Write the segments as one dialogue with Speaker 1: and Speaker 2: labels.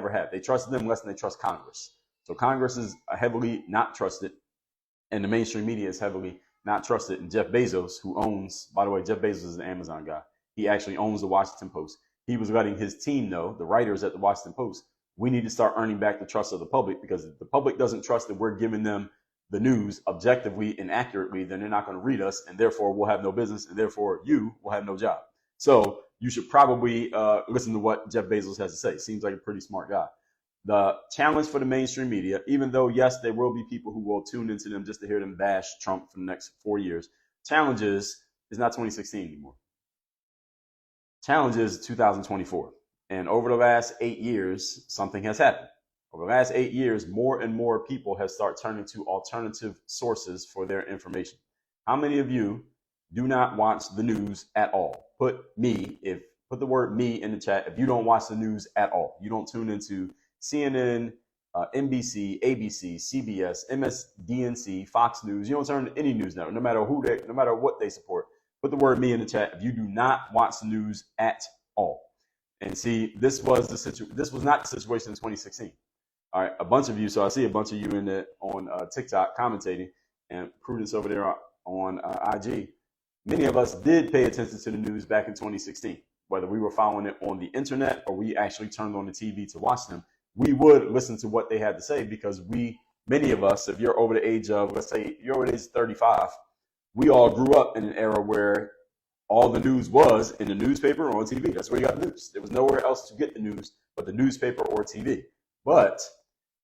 Speaker 1: ever have. They trusted them less than they trust Congress. So Congress is heavily not trusted, and the mainstream media is heavily not trusted. And Jeff Bezos, who owns, by the way, Jeff Bezos is an Amazon guy. He actually owns the Washington Post. He was letting his team know, the writers at the Washington Post, we need to start earning back the trust of the public, because if the public doesn't trust that we're giving them the news objectively and accurately, then they're not going to read us, and therefore we'll have no business, and therefore you will have no job. So you should probably listen to what Jeff Bezos has to say. Seems like a pretty smart guy. The challenge for the mainstream media, even though, yes, there will be people who will tune into them just to hear them bash Trump for the next 4 years, challenge is not 2016 anymore. Challenge is 2024. And over the last 8 years, something has happened. Over the last 8 years, more and more people have started turning to alternative sources for their information. How many of you do not watch the news at all? Put the word me in the chat if you don't watch the news at all. You don't tune into CNN, NBC, ABC, CBS, MSDNC, Fox News. You don't turn to any news network, no matter what they support. Put the word me in the chat if you do not watch the news at all. And see, this was not the situation in 2016. All right, a bunch of you. So I see a bunch of you on TikTok commentating, and Prudence over there on IG. Many of us did pay attention to the news back in 2016, whether we were following it on the internet or we actually turned on the TV to watch them. We would listen to what they had to say, because many of us, if you're over the age of, let's say you're over the age of 35, we all grew up in an era where all the news was in the newspaper or on TV. That's where you got the news. There was nowhere else to get the news but the newspaper or TV. But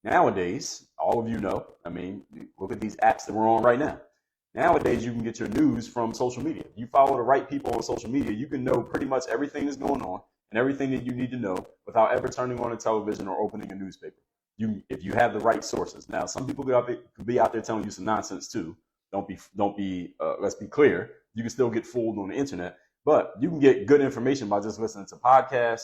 Speaker 1: nowadays, all of you know, I mean, look at these apps that we're on right now. Nowadays, you can get your news from social media. You follow the right people on social media, you can know pretty much everything that's going on and everything that you need to know without ever turning on a television or opening a newspaper. If you have the right sources. Now, some people could be out there telling you some nonsense too. Let's be clear. You can still get fooled on the internet, but you can get good information by just listening to podcasts,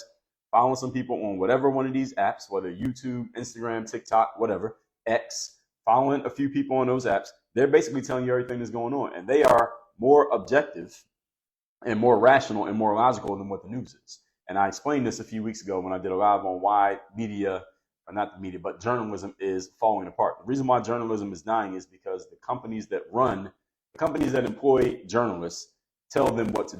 Speaker 1: following some people on whatever one of these apps, whether YouTube, Instagram, TikTok, whatever, X, following a few people on those apps. They're basically telling you everything that's going on, and they are more objective and more rational and more logical than what the news is. And I explained this a few weeks ago when I did a live on why journalism is falling apart. The reason why journalism is dying is because the companies that employ journalists tell them what to do.